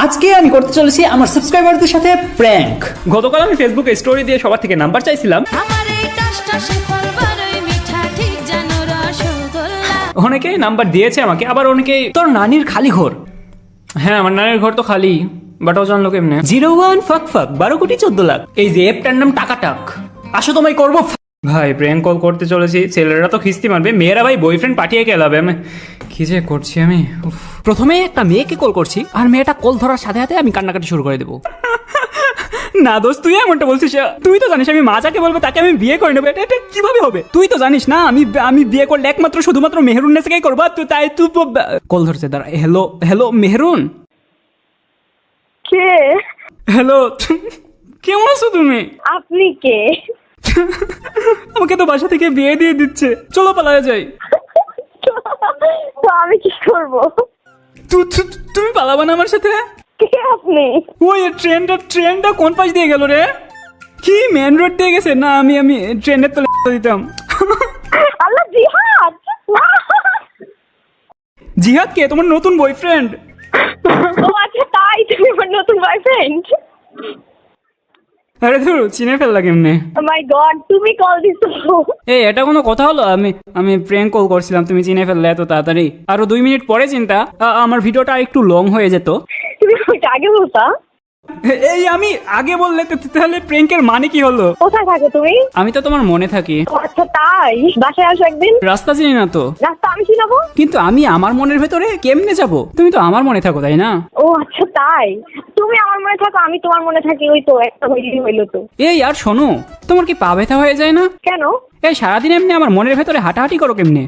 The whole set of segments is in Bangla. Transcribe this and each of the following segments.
আজকে আমি করতে চলেছি আমার সাবস্ক্রাইবারদের সাথে প্র্যাঙ্ক। গতকাল আমি ফেসবুকে স্টোরি দিয়ে সবার থেকে নাম্বার চাইছিলাম। অনেকেই নাম্বার দিয়েছে আমাকে, আবার অনেকেই তোর নানির খালি ঘর। হ্যাঁ, আমার নানির ঘর তো খালি, বাট ও জানলো কেমনে? 01 ফাক ফাক 12 কোটি 14 লাখ। এই যে অ্যাপটার নাম টাকাটাক। আসো তোমায় করবো ভাই। প্র্যাঙ্ক কল করতে চলেছি, ছেলেরা তো খিস্তি মারবে, মেয়েরা ভাই বয়ফ্রেন্ড পাঠিয়ে গেলাবে। আমি কি যে করছি আমি। প্রথমে একটা মেয়েকে কল করছি, আর মেয়েটা কল ধরার সাথে সাথে আমি কান্নাকাটি শুরু করে দেবো। না দোস্ত, তুই এমনটা বলছিস? তুই তো জানিস আমি মা যাকে বলবো তাকে আমি বিয়ে করে নেবো। এটা কিভাবে হবে? তুই তো জানিস না আমি বিয়ে করলে একমাত্র শুধুমাত্র মেহরুন নেসাকেই করবো। তুই তাই তুই কল ধরছে, দাঁড়া। Hello hello Mehrun. কে? হ্যালো, কেমন আছো তুমি? আপনি কে? আমাকে তো বাসা থেকে বিয়ে দিয়ে দিচ্ছে, চলো পালায় যাই। তো আমি কি করব? তুমি পালাবা না আমার সাথে? কে আপনি? ওই ট্রেনটা কোন পাশ দিয়ে গেল রে? কি মেন রোড দিয়ে গেছে? না আমি ট্রেনের তলে দিতাম। আল্লাহ, জিহাদ! জিহাদ কে? তোমার নতুন বয়ফ্রেন্ড? ও আচ্ছা, তাই তুমি আমার নতুন বয়ফ্রেন্ড? আরে ধরো, চিনে ফেললা কেমনে? মাই গড, তুমি কল দিছো? এই এটা কোনো কথা হলো? আমি প্র্যাঙ্ক কল করছিলাম, তুমি চিনে ফেললে এত তাড়াতাড়ি? আরো 2 মিনিট পরে চিন্তা আমার ভিডিওটা একটু লং হয়ে যেত। তুমি ওইটা আগে বলতা? এই আমি আগে বললে তাহলে প্র্যাঙ্কের মানে কি হলো? কোথায় থাকো তুমি? আমি তো তোমার মনে থাকি। ও আচ্ছা, তাই বাসায় আসো একদিন। রাস্তা চিনি না তো। রাস্তা আমি চিনাবো? কিন্তু আমি আমার মনের ভেতরে কেমনে যাব? তুমি তো আমার মনে থাকো, তাই না? ও আচ্ছা, তাই তুমি আমার মনে থাকো, আমি তোমার মনে থাকি। ওই তো একটা হইলো তো। এই আর শোনো, তোমার কি পা ব্যথা হয়ে যায় না? কেন? এই সারাদিন এমনি আমার মনের ভেতরে হাঁটাহাঁটি করো কেমনে?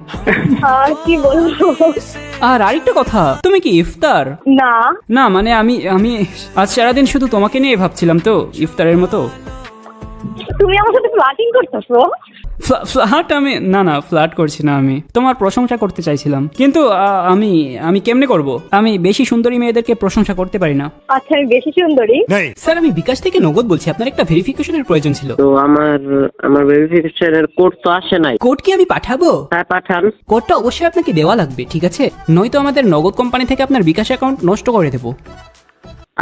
আর কি বলবো? আর আরেকটা কথা, তুমি কি ইফতার? না না মানে আমি আজ সারাদিন শুধু তোমাকে নিয়ে ভাবছিলাম তো, ইফতারের মতো। তুমি আমার সাথে ফ্লার্টিং করতেছো? ফ্ল্যাট? আমি না ফ্ল্যাট করছি না, আমি তোমার প্রশংসা করতে চাইছিলাম। কিন্তু আমি কেমনে করব? আমি বেশি সুন্দরী মেয়েদেরকে প্রশংসা করতে পারি না। আচ্ছা, আমি বেশি সুন্দরী? স্যার, আমি বিকাশ থেকে নগদ বলছি, আপনার একটা ভেরিফিকেশনের প্রয়োজন ছিল। তো আমার ভেরিফিকেশনের কোড তো আসে নাই। কোড কি আমি পাঠাবো? হ্যাঁ, পাঠান। কোডটা অবশ্যই আপনাকে দেওয়া লাগবে, ঠিক আছে? নয়তো আমাদের নগদ কোম্পানি থেকে আপনার বিকাশ অ্যাকাউন্ট নষ্ট করে দেবো।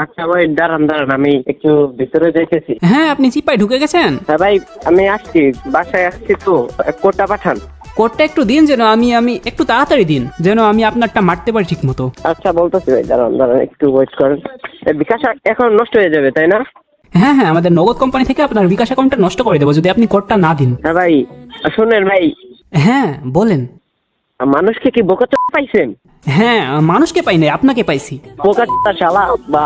আচ্ছা ভাই, দাঁড়ান, আমি একটু ভিতরে যাইতেছি। হ্যাঁ, আপনি চিপায় ঢুকে গেছেন? হ্যাঁ ভাই, আমি আসছি, বাসায় আসছি, তো কোডটা পাঠান। কোডটা একটু দিন, যেন আমি একটু তাড়াতাড়ি দিন, যেন আমি আপনারটা মারতে পারি ঠিক মতো। আচ্ছা বলতেছি ভাই, দাঁড়ান একটু ওয়েট করেন। বিকাশ এখন নষ্ট হয়ে যাবে, তাই না? হ্যাঁ, আমাদের নগদ কোম্পানি থেকে আপনার বিকাশ অ্যাকাউন্টটা নষ্ট করে দেবো যদি আপনি কোডটা না দিন। হ্যাঁ ভাই, শুনেন ভাই। হ্যাঁ বলেন। মানুষকে কি বোকাচোদা পাইছেন? হ্যাঁ, মানুষকে পাই নাই, আপনাকে পাইছি। বোকাচোদা শালা বা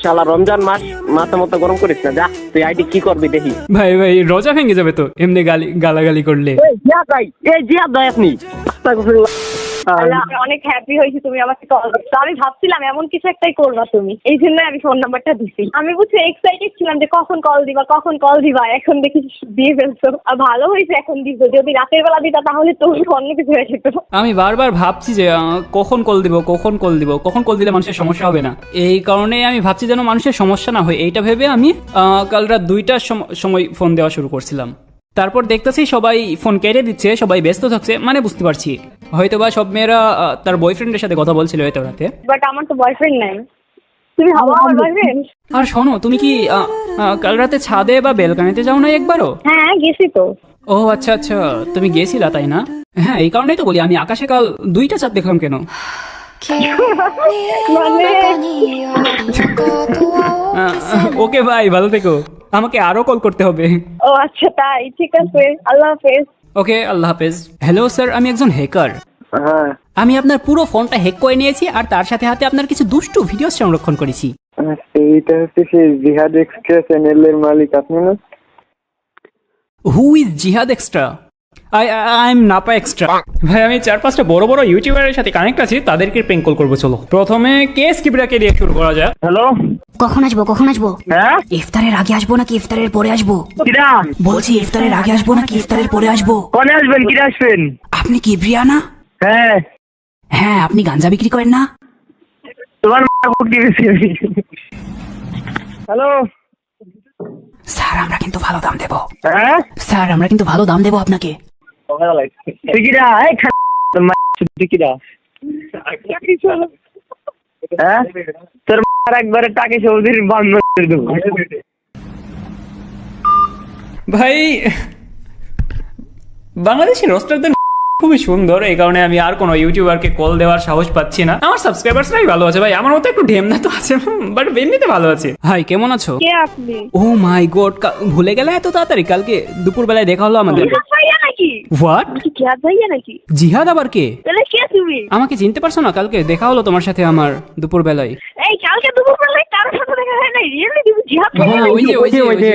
শালা, রমজান মাস মাথা মতো গরম করিস না। যা, তুই আইডি কি করবি দেখি। ভাই রোজা ভেঙে যাবে তো এমনি গালাগালি করলে। জিয়াদ ভাই, জিয়াদ ভাই আপনি। আল্লাহ, আমি অনেক হ্যাপি হয়েছি তুমি আমাকে কল দিচ্ছ। আমি ভাবছিলাম এমন কিছু একটাই করবা তুমি, এই জন্য আমি ফোন নাম্বারটা দিছি। আমি বুঝছি এক্সাইটেড ছিলাম যে কখন কল দিবা। এখন দেখি দিয়ে ফেলছো। আর ভালো হয়েছে এখন দিছো, যদি রাতের বেলা দিতা তাহলে তো অন্য কিছু হয়ে যেত। আমি বারবার ভাবছি যে কখন কল দিলে মানুষের সমস্যা হবে না। এই কারণে আমি ভাবছি যেন মানুষের সমস্যা না হয়, এইটা ভেবে আমি কাল রাত 2টার সময় ফোন দেওয়া শুরু করছিলাম। তারপর দেখতেছি সবাই ফোন কেটে দিচ্ছে, সবাই ব্যস্ত থাকছে, মানে বুঝতে পারছি হয়তোবা সব মেয়েরা তার বয়ফ্রেন্ডের সাথে কথা বলছিল এত রাতে। বাট আমার তো বয়ফ্রেন্ড নাই। তুমি হবো আমার বয়ফ্রেন্ড? আর শোনো, তুমি কি কাল রাতে ছাদে বা বেলকানিতে যাও না একবারও? হ্যাঁ, গেছি তো। ও আচ্ছা, তুমি গেছিলা তাই না? হ্যাঁ, এই কারণেই তো বলি আমি আকাশে কাল 2টা চাঁদ দেখলাম। কেন? ওকে ভাই, ভালো থেকো, আমাকে আরো কল করতে হবে। ও আচ্ছা, তাই ঠিক আছে, আল্লাহ হাফেজ। ওকে, আল্লাহ হাফেজ। হ্যালো স্যার, আমি একজন হ্যাকার। হ্যাঁ, আমি আপনার পুরো ফোনটা হ্যাক করে নিয়েছি, আর তার সাথে হাতে আপনার কিছু দুষ্টু ভিডিও সংরক্ষণ করেছি। এইটা হচ্ছে সেই জিহাদ এক্সট্রা চ্যানেলের মালিক আপনি না? হু ইজ জিহাদ extra? I am Napa extra. ভাই, আমি 4-5টা বড় বড় ইউটিউবারের সাথে কানেক্ট আছি, তাদেরকে প্র্যাঙ্ক কল করবো। চলো প্রথমে কেস কিবরাকে দিয়ে শুরু করা যাক। হ্যালো। কখন আসবো? হ্যাঁ, ইফতারের আগে আসবো নাকি ইফতারের পরে আসবো? কিরা বলছি ইফতারের আগে আসবো নাকি ইফতারের পরে আসবো? কোনে আসবেন? কিরা আসবেন? আপনি কি ব্রিয়ানা? হ্যাঁ। হ্যাঁ, আপনি গাঞ্জা বিক্রি করেন না? তোমার বুক দিয়েছি। হ্যালো স্যার, আমরা কিন্তু ভালো দাম দেবো। হ্যাঁ স্যার, আমরা কিন্তু ভালো দাম দেবো আপনাকে। কিরা? এই কিরা? হ্যাঁ তোর একবারে টাকে সবজির বান্ধব করে দেবো। ভাই বাংলাদেশি রোস্টারদের খুবই সুন্দর, এই কারণে আমি আর কোনো ইউটিউবারকে কল দেওয়ার সাহস পাচ্ছি না। আমার সাবস্ক্রাইবার্সরাই ভালো আছে ভাই, আমার মতো একটু ঢেমনা তো আছে, বাট এমনিতে ভালো আছে। হাই, কেমন আছো? কে আপনি? ও মাই গড, ভুলে গেলে এত তাড়াতাড়ি? কালকে দুপুর বেলায় দেখা হলো আমাদের। জিহাদ ভাইয়া নাকি? হোয়াট? কি জিহাদ ভাইয়া নাকি? জিহাদ আবার কে? তাহলে কে তুমি? আমাকে চিনতে পারছো না? কালকে দেখা হলো তোমার সাথে আমার দুপুর বেলায়। এই কালকে দুপুর বেলায় কারোর সাথে দেখা হয় নাই? রিয়েলি তুমি জিহাদ ভাইয়া? হ্যাঁ, ওই যে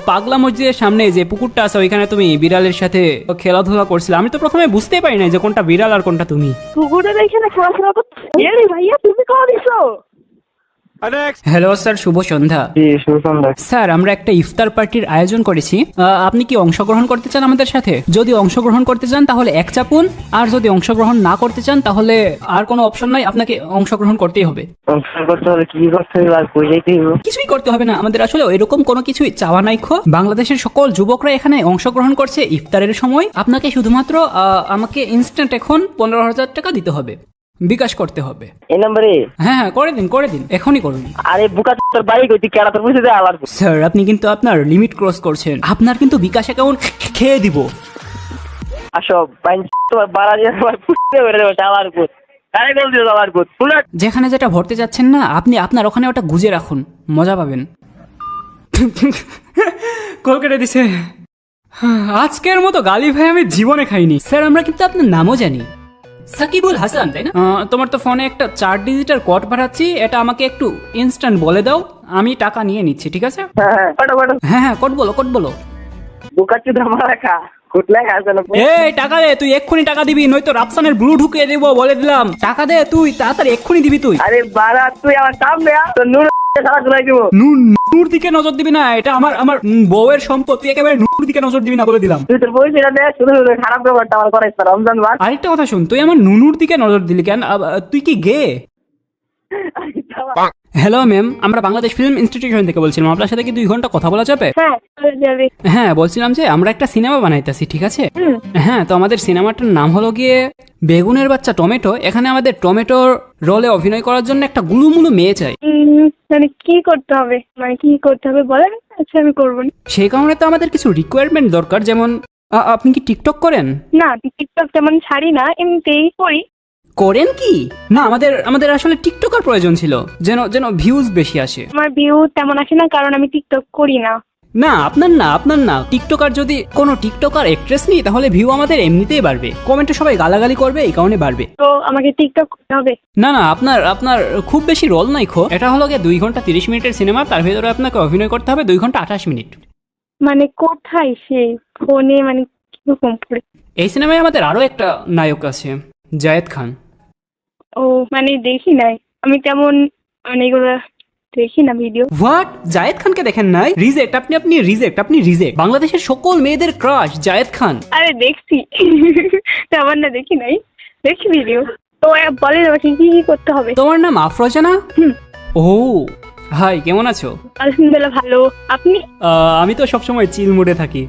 পাগলা মসজিদের সামনে যে পুকুরটা আছে ওইখানে তুমি বিড়ালের সাথে খেলাধুলা করছিলে। আমি তো প্রথমে বুঝতেই পারি না যে কোনটা বিড়াল আর কোনটা তুমি। পুকুরের এখানে খেলাধুলা করতে? রিয়েলি ভাইয়া তুমি কখন দিছো? হ্যালো স্যার, শুভ সন্ধ্যা। জি সুসন্ধ্যা। স্যার, আমরা একটা ইফতার পার্টির আয়োজন করেছি, আপনি কি অংশগ্রহণ করতে চান আমাদের সাথে? যদি অংশগ্রহণ করতে চান তাহলে এক চাপুন, আর যদি অংশগ্রহণ না করতে চান তাহলে আর কোনো অপশন নাই, আপনাকে অংশগ্রহণ করতেই হবে। অনুষ্ঠান করতে হলে কি করতে হবে আর কই যাইতে হবে? কিছুই করতে হবে না, আমাদের আসলে এরকম কোনো কিছুই চাওয়া নাই। বাংলাদেশের সকল যুবকরা এখানে অংশগ্রহণ করছে ইফতারের সময়। আপনাকে শুধুমাত্র আমাকে ইনস্ট্যান্ট এখন 15,000 টাকা দিতে হবে, বিকাশ করতে হবে। এই নম্বরে? হ্যাঁ, করে দিন, এখনই করুন। আরে বুকা তোর বাড়ি কইতি কেডা তোর বুঝে দে আলার। স্যার, আপনি কিন্তু আপনার লিমিট ক্রস করছেন, আপনার কিন্তু বিকাশ অ্যাকাউন্ট খেয়ে দিব। আসো বাইন তোর বাড়া দিয়ে আমার পুষতে বেরে দেব চালার পুত। আরে বল দিও চালার পুত। পুরো যেখানে যেটা ভরতে যাচ্ছেন না, আপনি আপনার ওখানে ওটা গুজে রাখুন, মজা পাবেন। কল কেটে দিছে। আজকের মতো গালি ভাই আমি জীবনে খাইনি। স্যার, আমরা কিন্তু আপনার নামও জানি, সাকিবুল হাসান, তাই না? তোমার তো ফোনে একটা 4 ডিজিটের কোড পাঠাচ্ছি, এটা আমাকে একটু ইনস্ট্যান্ট বলে দাও, আমি টাকা নিয়ে নিচ্ছি, ঠিক আছে? হ্যাঁ ফটো হ্যাঁ, কোড বলো। বুকা চুদা মারা খা। কুটলা খাস না। এই টাকা দে, তুই এক্ষুনি টাকা দিবি, নয়তো রাফসানের ব্লু ঢুকিয়ে দেবো, বলে দিলাম। টাকা দে, তুই তাড়াতাড়ি এক্ষুনি দিবি তুই। আরে বাড়া তুই আমার সামনে আ তো নূর সারা গুলাই দিব। নূর দিকে নজর দিবি না, এটা আমার বউয়ের সম্পত্তি, একেবারে নূর দিকে নজর দিবি না, বলে দিলাম। তুই তোর পয়সাটা দে, শুধু শুধু খারাপ ব্যাপারটা আমার করাইছ রমজান মাস। আরেকটা কথা শুন, তুই আমার নুনুর দিকে নজর দিলি কেন? তুই কি গে? হ্যালো ম্যাম, আমরা বাংলাদেশ ফিল্ম ইনস্টিটিউশন থেকে বলছিলাম, আপনার সাথে কি 2 ঘন্টা কথা বলা যাবে? হ্যাঁ যাবে। হ্যাঁ, বলছিলাম যে আমরা একটা সিনেমা বানাইতেছি, ঠিক আছে? হ্যাঁ, তো আমাদের সিনেমাটার নাম হলো গিয়ে বেগুনের বাচ্চা টমেটো। এখানে আমাদের টমেটোর রোলে অভিনয় করার জন্য একটা গুলুমুলু মেয়ে চাই। মানে কি করতে হবে, বলেন? আচ্ছা আমি করবো না। সেই কারণে তো আমাদের কিছু রিকোয়ারমেন্ট দরকার, যেমন আপনি কি টিকটক করেন? না, টিকটক তেমন ছাড়ি না, এমনিতেই করি। করেন কি? না, আমাদের আসলে টিকটকার প্রয়োজন ছিল, যেন ভিউজ বেশি আসে। আমার ভিউ তেমন আসে না, কারণ আমি টিকটক করি না। না, আপনার না টিকটকার, যদি কোনো টিকটকার অ্যাক্ট্রেস নিই তাহলে ভিউ আমাদের এমনিতেই বাড়বে, কমেন্টে সবাই গালাগালি করবে, এই কারণে বাড়বে। তো আমাকে টিকটক করতে হবে? না, আপনার খুব বেশি রোল নাই এটা হলো গিয়ে 2 ঘন্টা 30 মিনিটের সিনেমা, তার ভিতরে আপনাকে অভিনয় করতে হবে 2 ঘন্টা 28 মিনিট। মানে কোথায় সে ফোনে, মানে কিরকম করে? এই সিনেমায় আমাদের আরো একটা নায়ক আছে, জায়েদ খান। ও মানে দেখি নাই আমি তেমন, মানে এগুলো দেখি না ভিডিও। হোয়াট? জায়েদ খানকে দেখেন নাই? রিজেক্ট, আপনি রিজেক্ট। বাংলাদেশের সকল মেয়েদের ক্রাশ জায়েদ খান। আরে দেখছি, তেমন না দেখি নাই, দেখি ভিডিও। তো বলেন আমাকে কি কি করতে হবে? তোমার নাম আফরোজা না? ও হাই, কেমন আছো? আলহামদুলিল্লাহ ভালো, আপনি? আমি তো সবসময় চিল মুডে থাকি।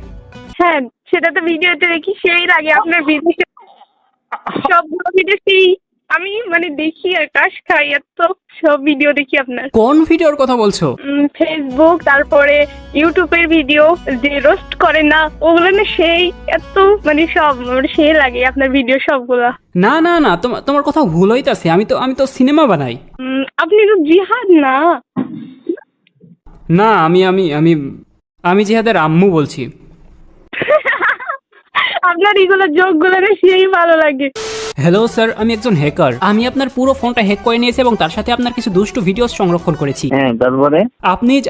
হ্যাঁ, সেটা তো ভিডিওতে দেখি, সেই লাগে আপনার ভিডিও, সবগুলো ভিডিও সেই আমি মানে দেখি আর কাশ খাই, এত সব ভিডিও দেখি আপনার। কোন ভিডিওর কথা বলছো? ফেসবুক, তারপরে ইউটিউবের ভিডিও যে রোস্ট করে না, ওগুলো না সেই এত মানে সব সেই লাগে আপনার ভিডিও সবগুলা। না, তোমার কথা ভুল হইতাছে, আমি তো সিনেমা বানাই। আপনি তো জিহাদ না? না, আমি জিহাদের আম্মু বলছি। আপনার এগুলো যোগগুলো না সেই ভালো লাগে। হ্যালো স্যার, আমি একজন হ্যাকার। আমি আপনার পুরো ফোনটা হ্যাক করে নিয়েছি এবং তার সাথে আপনার কিছু দুষ্টু ভিডিও সংরক্ষণ করেছি। হ্যাঁ তারপরে?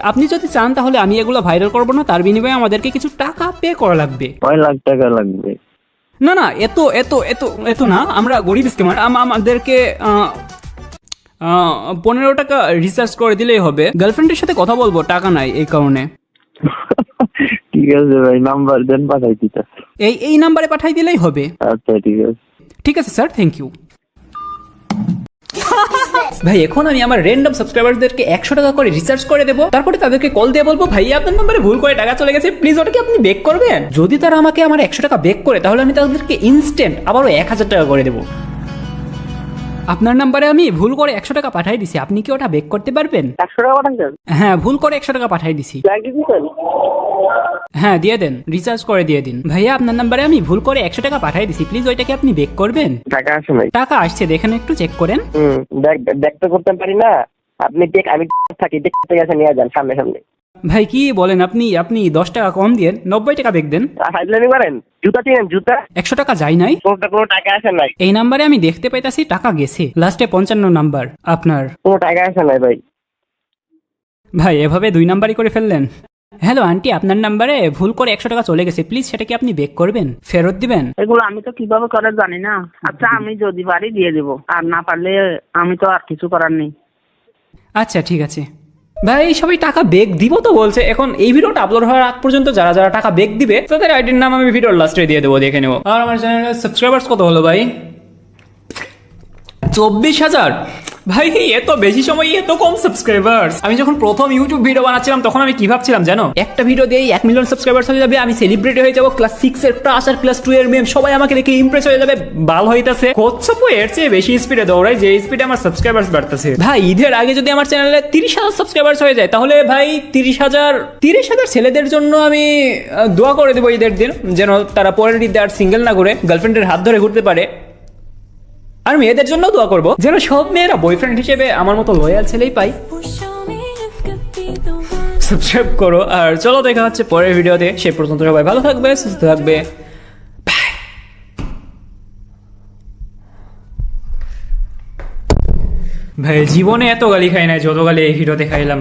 আপনি যদি চান তাহলে আমি এগুলো ভাইরাল করব না, তার বিনিময়ে আমাদেরকে কিছু টাকা পে করা লাগবে। কয় লাখ টাকা লাগবে? না, এত না, আমরা গরিব স্কিমার। আমাদেরকে 15 টাকা রিচার্জ করে দিলেই হবে। গার্লফ্রেন্ডের সাথে কথা বলবো, টাকা নাই, এই কারণে। ঠিক আছে ভাই, নাম্বার দেন, পাঠাই দিতেছি। এই নাম্বারে পাঠাই দিলেই হবে। আচ্ছা ঠিক আছে স্যার, থ্যাংক ইউ। ভাই, এখন আমি আমার র্যান্ডম সাবস্ক্রাইবারদেরকে 100 টাকা করে রিচার্জ করে দেবো, তারপরে তাদেরকে কল দিয়ে বলবো, ভাই আপনার নম্বরে ভুল করে টাকা চলে গেছে, প্লিজ ওটাকে আপনি বেক করবেন। যদি তারা আমাকে আমার 100 টাকা বেক করে, তাহলে আমি তাদেরকে ইনস্ট্যান্ট আবারও 1000 টাকা করে দেবো। আপনার নাম্বারে আমি ভুল করে 100 টাকা পাঠিয়ে দিছি, আপনি কি ওটা বেক করতে পারবেন? 100 টাকা পাঠাচ্ছেন? হ্যাঁ, ভুল করে 100 টাকা পাঠিয়ে দিছি। লাগি দিছেন? হ্যাঁ, দিয়ে দেন, রিচার্জ করে দিয়ে দিন। ভাইয়া আপনার নাম্বারে আমি ভুল করে 100 টাকা পাঠিয়ে দিছি, প্লিজ ওইটাকে আপনি বেক করবেন। টাকা আসে নাই। টাকা আসছে, দেখেন একটু চেক করেন। দেখতে করতে পারি না। আপনি দেখ, আমি থাকি, দেখতে গেছে নিয়ে যান সামনে সামনে। ভাই কি বলেন আপনি? আপনি 10 টাকা কম দিয়ে 90 টাকা বেক দেন। ফাইজলামি করেন? জুতা চিনেন? জুতা 100 টাকা যায় নাই। কোনো টাকা আসে নাই। এই নাম্বারে আমি দেখতে পাইতাছি টাকা গেছে, লাস্টে 55 নাম্বার আপনার। কোনো টাকা আসে নাই ভাই। ভাই এভাবে 2 নাম্বারই করে ফেললেন। হ্যালো আন্টি, আপনার নাম্বারে ভুল করে 100 টাকা চলে গেছে, প্লিজ সেটাকে আপনি বেক করবেন, ফেরত দিবেন। এগুলো আমি তো কিভাবে করে জানি না। আচ্ছা, আমি যদি পারি দিয়ে দেবো, আর না পারলে আমি তো আর কিছু করার নেই। আচ্ছা ঠিক আছে। ভাই সবাই টাকা বেক দিব তো বলছে, এখন এই ভিডিওটা আপলোড হওয়ার আগ পর্যন্ত যারা যারা টাকা বেক দিবে তাদের আইডির নাম আমি ভিডিওর লাস্টে দিয়ে দেবো, দেখে নেবো। আর আমার চ্যানেলের সাবস্ক্রাইবার্স কত হলো ভাই? 24,000। ভাই এত বেশি সময় এত কম সাবস্ক্রাইবার্স। আমি যখন প্রথম ইউটিউব ভিডিও বানাচ্ছিলাম তখন আমি কি ভাবছিলাম জানো, একটা ভিডিও দিয়ে 1 মিলিয়ন সাবস্ক্রাইবার্স হয়ে যাবে, আমি সেলিব্রিটি হয়ে যাবো, ক্লাস 6 এর ক্লাস আর ক্লাস 2 এর মেম সবাই আমাকে দেখে ইমপ্রেস হয়ে যাবে। বাল হইতাছে কচ্ছপও এর চেয়ে বেশি স্পিডে দৌড়ায়, যে স্পিডে আমার সাবস্ক্রাইবার্স বাড়তেছে। ভাই ঈদের আগে যদি আমার চ্যানেলে 30,000 সাবস্ক্রাইবার্স হয়ে যায় তাহলে ভাই 30,000 ছেলেদের জন্য আমি দোয়া করে দেবো ঈদের দিন, যেন তারা পরের ঈদে আর সিঙ্গেল না করে গার্লফ্রেন্ডের হাত ধরে ঘুরতে পারে। আর মেয়েদের জন্য দোয়া করবো যেন সব মেয়েরা বয়ফ্রেন্ড হিসেবে আমার মতো লয়াল ছেলেই পাই। সাবস্ক্রাইব করো, আর চলো দেখা হচ্ছে পরের ভিডিওতে। সে পর্যন্ত সবাই ভালো থাকবে, সুস্থ থাকবে। ভাই জীবনে এত গালি খাই নাই যত গালি এই ভিডিওতে খাইলাম।